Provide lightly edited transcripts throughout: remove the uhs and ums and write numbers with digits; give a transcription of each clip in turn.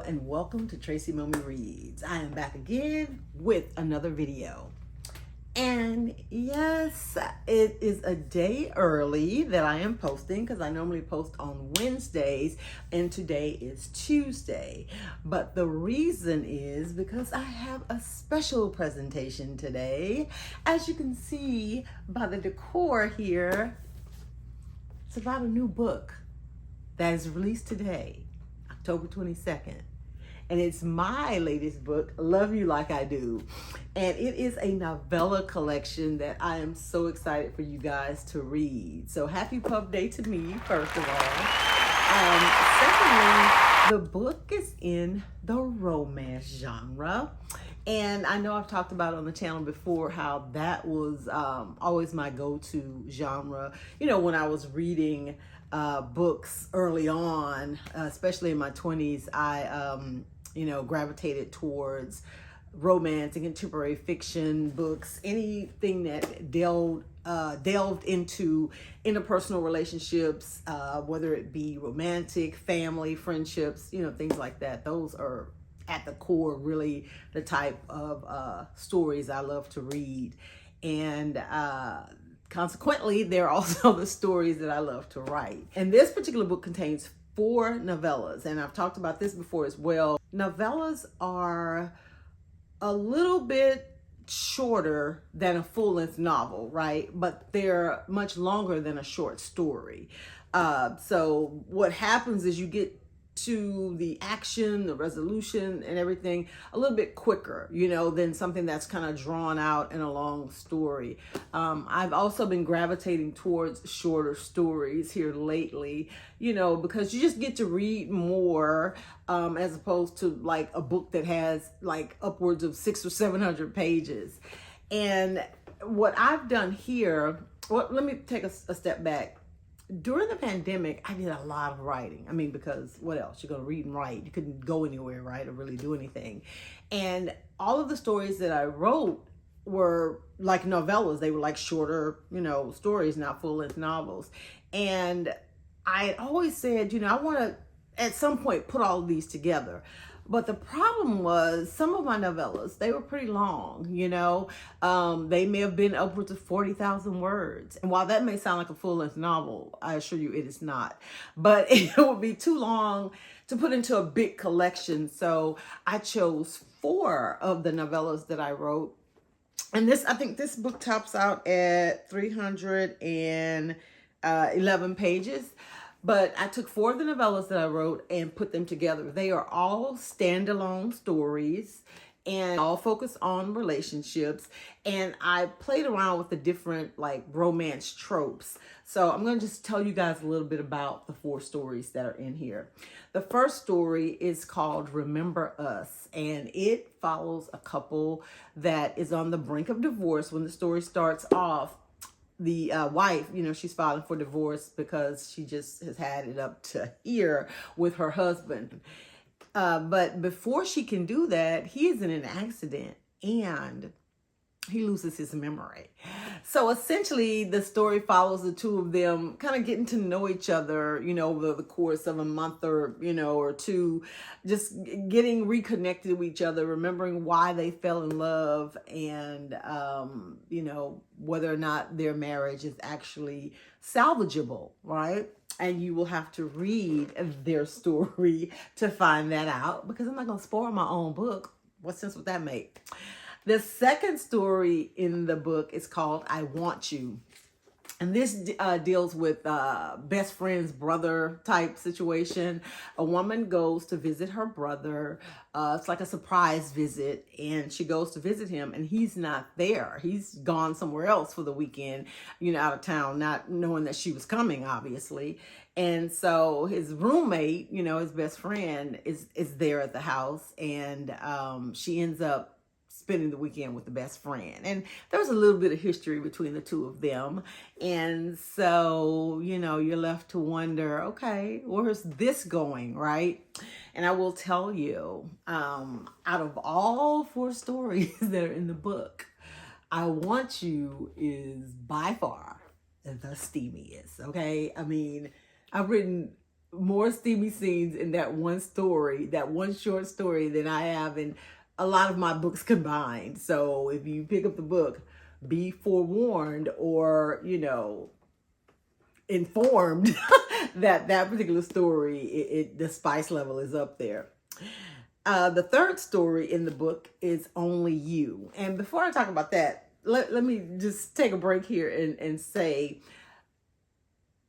and welcome to Tracie Momie Reads. I am back again with another video. And yes, it is a day early that I am posting because I normally post on Wednesdays and today is Tuesday. But the reason is because I have a special presentation today. As you can see by the decor here, it's about a new book that is released today, October 22nd. And it's my latest book, Love You Like I Do. And it is a novella collection that I am so excited for you guys to read. So happy Pub Day to me, first of all. Secondly, the book is in the romance genre. And I know I've talked about on the channel before how that was always my go-to genre. You know, when I was reading books early on, especially in my 20s, I gravitated towards romance and contemporary fiction books, anything that delved into interpersonal relationships, whether it be romantic, family, friendships, things like that. Those are at the core really the type of stories I love to read. And consequently, they're also the stories that I love to write. And this particular book contains 4 novellas, and I've talked about this before as well. Novellas are a little bit shorter than a full-length novel, right? But they're much longer than a short story. So what happens is you get to the action, the resolution, and everything a little bit quicker, than something that's kind of drawn out in a long story. I've also been gravitating towards shorter stories here lately, because you just get to read more as opposed to like a book that has like upwards of 600 or 700 pages. And what I've done here, well, let me take a step back. During the pandemic, I did a lot of writing. I mean, because what else? You're going to read and write. You couldn't go anywhere, right? Or really do anything. And all of the stories that I wrote were like novellas. They were like shorter, stories, not full-length novels. And I always said, I want to, at some point, put all of these together. But the problem was some of my novellas, they were pretty long, They may have been upwards of 40,000 words. And while that may sound like a full-length novel, I assure you it is not. But it would be too long to put into a big collection. So I chose 4 of the novellas that I wrote. And I think this book tops out at 311 pages. But I took 4 of the novellas that I wrote and put them together. They are all standalone stories and all focus on relationships. And I played around with the different like romance tropes. So I'm going to just tell you guys a little bit about the 4 stories that are in here. The first story is called Remember Us, and it follows a couple that is on the brink of divorce. When the story starts off, the wife, she's filing for divorce because she just has had it up to here with her husband. But before she can do that, he is in an accident and he loses his memory. So essentially the story follows the two of them kind of getting to know each other, over the course of a month or, or 2, just getting reconnected with each other, remembering why they fell in love and, whether or not their marriage is actually salvageable, right? And you will have to read their story to find that out because I'm not going to spoil my own book. What sense would that make? The second story in the book is called I Want You. And this deals with best friend's brother type situation. A woman goes to visit her brother. It's like a surprise visit. And she goes to visit him and he's not there. He's gone somewhere else for the weekend, out of town, not knowing that she was coming, obviously. And so his roommate, his best friend is there at the house. And she ends up spending the weekend with the best friend. And there was a little bit of history between the two of them. And so, you're left to wonder, okay, where's this going, right? And I will tell you, out of all 4 stories that are in the book, I Want You is by far the steamiest, okay? I mean, I've written more steamy scenes in that one story, that one short story, than I have in a lot of my books combined. So if you pick up the book, be forewarned, or, informed that that particular story, the spice level is up there. The third story in the book is Only You. And before I talk about that, let me just take a break here and say,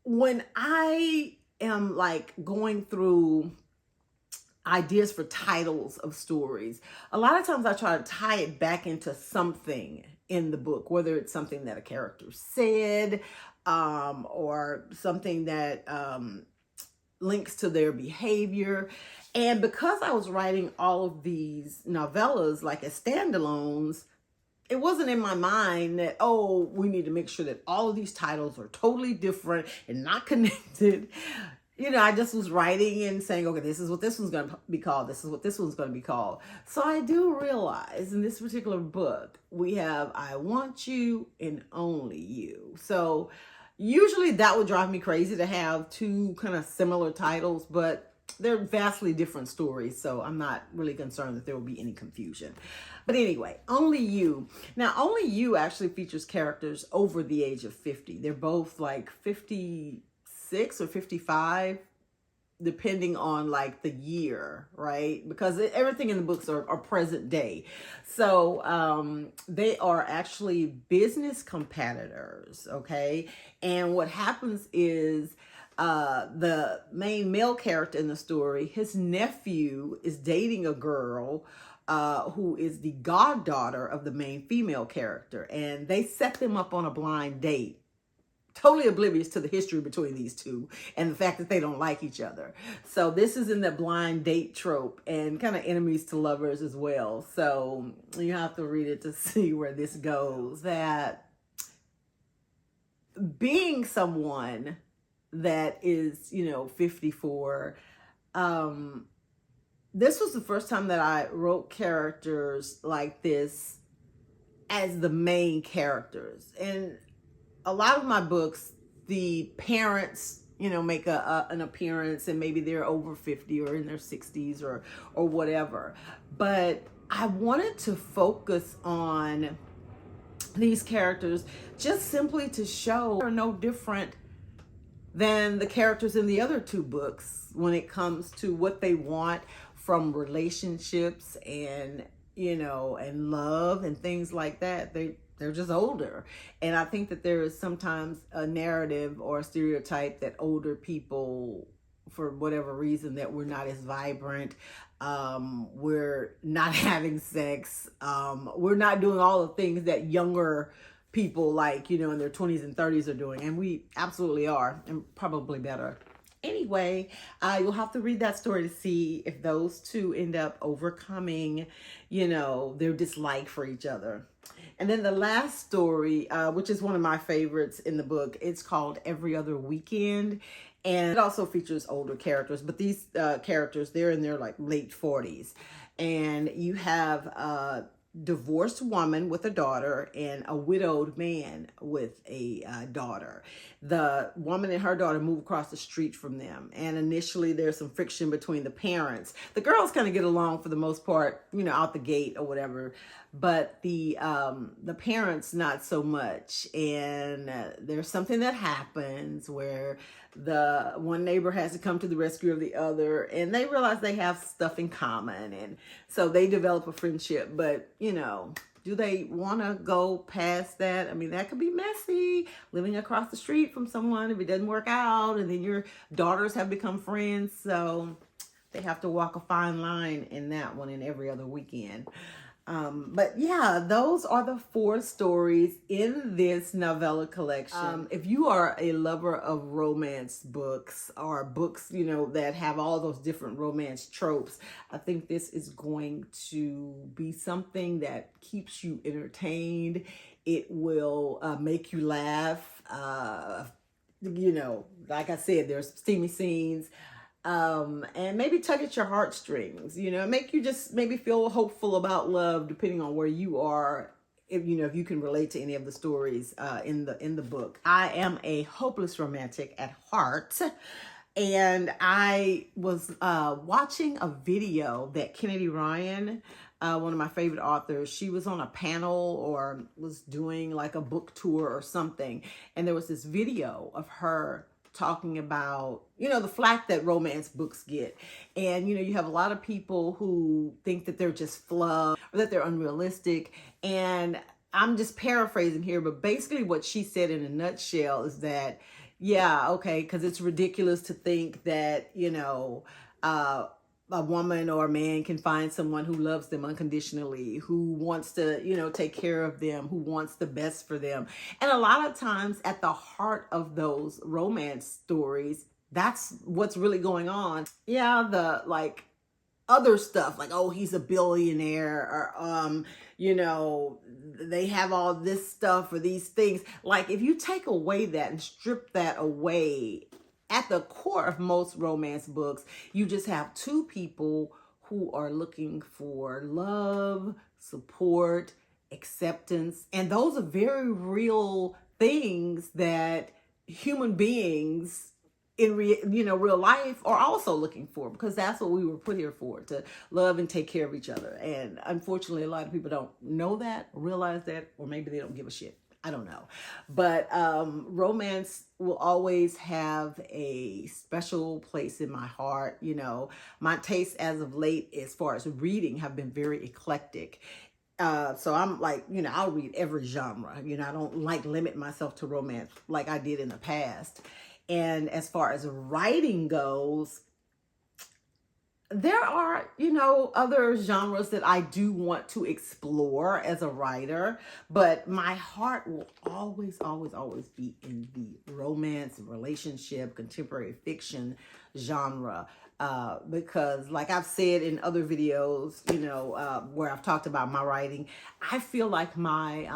when I am like going through ideas for titles of stories, a lot of times I try to tie it back into something in the book, whether it's something that a character said, or something that links to their behavior. And because I was writing all of these novellas like as standalones, it wasn't in my mind that, oh, we need to make sure that all of these titles are totally different and not connected. I just was writing and saying, okay, this is what this one's going to be called. This is what this one's going to be called. So I do realize in this particular book, we have I Want You and Only You. So usually that would drive me crazy to have two kind of similar titles, but they're vastly different stories. So I'm not really concerned that there will be any confusion. But anyway, Only You. Now, Only You actually features characters over the age of 50. They're both like 56 or 55, depending on like the year, right? Because everything in the books are present day. So they are actually business competitors, okay? And what happens is the main male character in the story, his nephew is dating a girl who is the goddaughter of the main female character. And they set them up on a blind date, totally oblivious to the history between these two and the fact that they don't like each other. So this is in the blind date trope and kind of enemies to lovers as well. So you have to read it to see where this goes. That being someone that is, 54, this was the first time that I wrote characters like this as the main characters. And a lot of my books, the parents, make an appearance, and maybe they're over 50 or in their 60s or whatever. But I wanted to focus on these characters just simply to show they're no different than the characters in the other two books when it comes to what they want from relationships and, and love and things like that. They're just older. And I think that there is sometimes a narrative or a stereotype that older people, for whatever reason, that we're not as vibrant, we're not having sex, we're not doing all the things that younger people like, in their 20s and 30s are doing. And we absolutely are, and probably better. Anyway, you'll have to read that story to see if those two end up overcoming, their dislike for each other. And then the last story, which is one of my favorites in the book, it's called Every Other Weekend. And it also features older characters, but these characters, they're in their like late 40s. And you have a divorced woman with a daughter and a widowed man with a daughter. The woman and her daughter move across the street from them. And initially there's some friction between the parents. The girls kind of get along for the most part, out the gate or whatever. But the parents, not so much. And there's something that happens where the one neighbor has to come to the rescue of the other, and they realize they have stuff in common. And so they develop a friendship. But, do they want to go past that? I mean, that could be messy, living across the street from someone if it doesn't work out, and then your daughters have become friends. So they have to walk a fine line in that one in Every Other Weekend. But yeah, those are the 4 stories in this novella collection. If you are a lover of romance books or books, that have all those different romance tropes, I think this is going to be something that keeps you entertained. It will make you laugh. Like I said, there's steamy scenes. And maybe tug at your heartstrings, make you just maybe feel hopeful about love, depending on where you are, if you can relate to any of the stories in the book. I am a hopeless romantic at heart. And I was watching a video that Kennedy Ryan, one of my favorite authors, she was on a panel or was doing like a book tour or something. And there was this video of her talking about, the flack that romance books get. And, you have a lot of people who think that they're just fluff or that they're unrealistic. And I'm just paraphrasing here, but basically what she said in a nutshell is that, yeah, okay, because it's ridiculous to think that, a woman or a man can find someone who loves them unconditionally, who wants to, take care of them, who wants the best for them. And a lot of times at the heart of those romance stories, that's what's really going on. Yeah, the like other stuff like, oh, he's a billionaire, or they have all this stuff or these things. Like, if you take away that and strip that away, at the core of most romance books, you just have two people who are looking for love, support, acceptance. And those are very real things that human beings in real life are also looking for, because that's what we were put here for, to love and take care of each other. And unfortunately, a lot of people don't know that, realize that, or maybe they don't give a shit. I don't know. But romance will always have a special place in my heart. My tastes as of late, as far as reading, have been very eclectic. So I'm like, I'll read every genre. I don't like limit myself to romance like I did in the past. And as far as writing goes, there are, other genres that I do want to explore as a writer, but my heart will always, always, always be in the romance, relationship, contemporary fiction genre. Because like I've said in other videos, where I've talked about my writing, I feel like my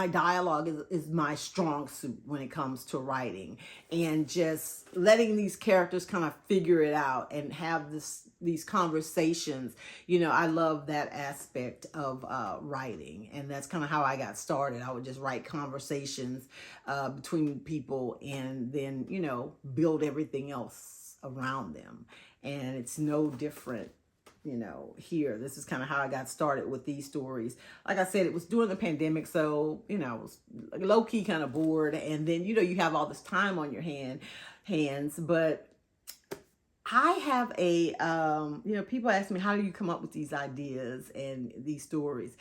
dialogue is my strong suit when it comes to writing, and just letting these characters kind of figure it out and have these conversations. I love that aspect of writing, and that's kind of how I got started. I would just write conversations between people, and then build everything else around them. And it's no different here. This is kind of how I got started with these stories. Like I said, it was during the pandemic, so I was low-key kind of bored, and then you have all this time on your hands. But I have a people ask me, how do you come up with these ideas and these stories?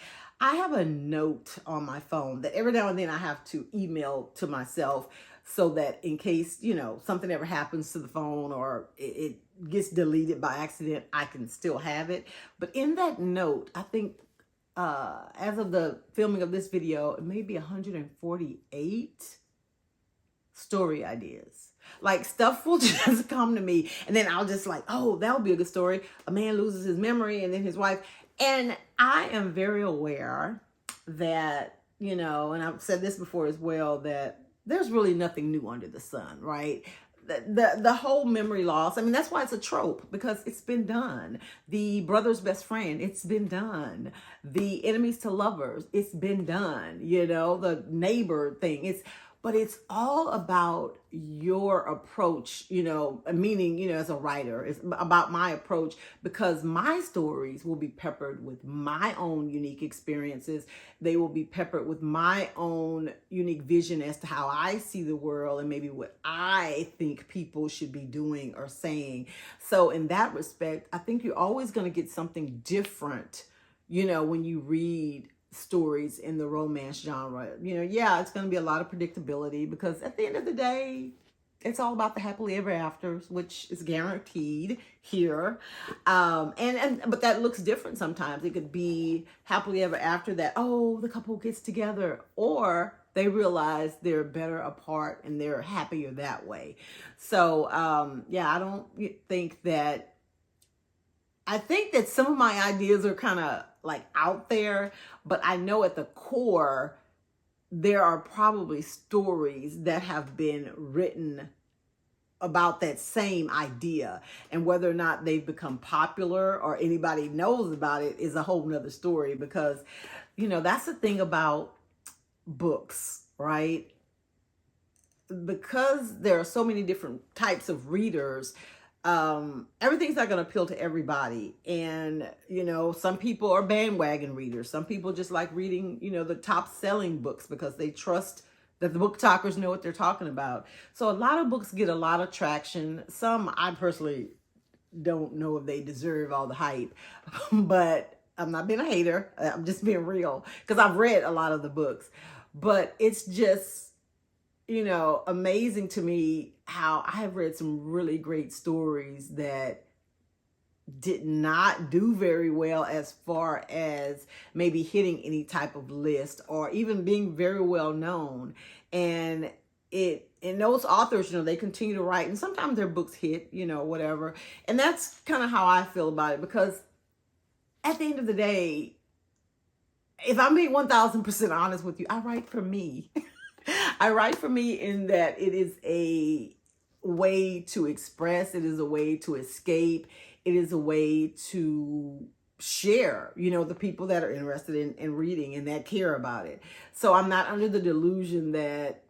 I have a note on my phone that every now and then I have to email to myself, so that in case something ever happens to the phone, or it gets deleted by accident, I can still have it. But in that note, I think as of the filming of this video, it may be 148 story ideas. Like, stuff will just come to me, and then I'll just like, oh, that would be a good story. A man loses his memory, and then his wife. And I am very aware that, and I've said this before as well, that there's really nothing new under the sun, right? The whole memory loss, I mean, that's why it's a trope, because it's been done. The brother's best friend, it's been done. The enemies to lovers, it's been done. The neighbor thing, but it's all about your approach, meaning, as a writer, it's about my approach, because my stories will be peppered with my own unique experiences. They will be peppered with my own unique vision as to how I see the world, and maybe what I think people should be doing or saying. So in that respect, I think you're always going to get something different, when you read stories in the romance genre. Yeah, it's going to be a lot of predictability, because at the end of the day, it's all about the happily ever afters, which is guaranteed here. But that looks different sometimes. It could be happily ever after that, oh, the couple gets together, or they realize they're better apart and they're happier that way. So I don't think that, I think that some of my ideas are kind of like out there, but I know at the core, there are probably stories that have been written about that same idea, and whether or not they've become popular or anybody knows about it is a whole nother story, because, that's the thing about books, right? because there are so many different types of readers, everything's not going to appeal to everybody. And, some people are bandwagon readers. Some people just like reading, the top selling books because they trust that the book talkers know what they're talking about. So a lot of books get a lot of traction. Some I personally don't know if they deserve all the hype, but I'm not being a hater. I'm just being real because I've read a lot of the books. But it's just, amazing to me how I have read some really great stories that did not do very well as far as maybe hitting any type of list or even being very well known. And those authors, they continue to write, and sometimes their books hit, whatever. And that's kind of how I feel about it, because at the end of the day, if I'm being 1000% honest with you, I write for me. I write for me in that it is a way to express, it is a way to escape, it is a way to share, the people that are interested in reading and that care about it. So I'm not under the delusion that,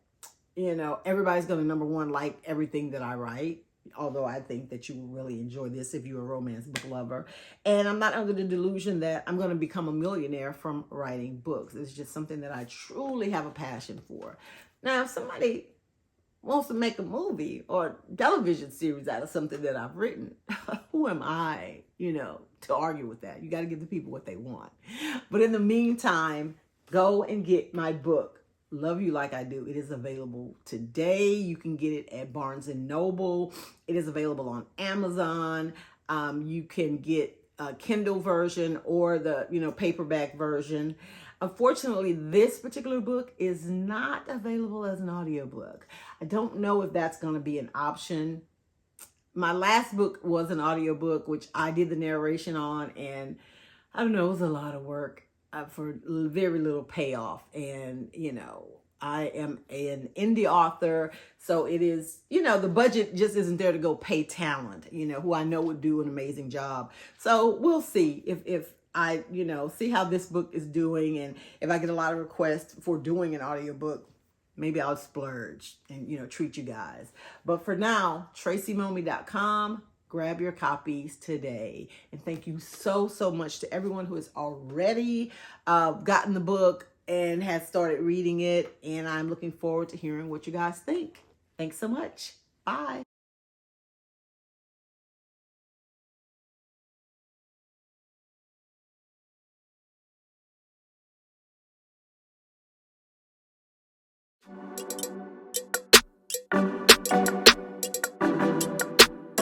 everybody's going to, number one, like everything that I write. Although I think that you will really enjoy this if you're a romance book lover. And I'm not under the delusion that I'm going to become a millionaire from writing books. It's just something that I truly have a passion for. Now, if somebody wants to make a movie or television series out of something that I've written, who am I, to argue with that? You got to give the people what they want. But in the meantime, go and get my book, Love You Like I Do. It is available today. You can get it at Barnes and Noble. It is available on Amazon. You can get a Kindle version or the, paperback version. Unfortunately, this particular book is not available as an audiobook. I don't know if that's going to be an option. My last book was an audiobook, which I did the narration on, and I don't know, it was a lot of work for very little payoff. And, I am an indie author, so it is, the budget just isn't there to go pay talent, who I know would do an amazing job. So we'll see if I, see how this book is doing, and if I get a lot of requests for doing an audiobook, maybe I'll splurge and, treat you guys. But for now, TracieMomie.com. Grab your copies today. And thank you so, so much to everyone who has already gotten the book and has started reading it. And I'm looking forward to hearing what you guys think. Thanks so much. Bye.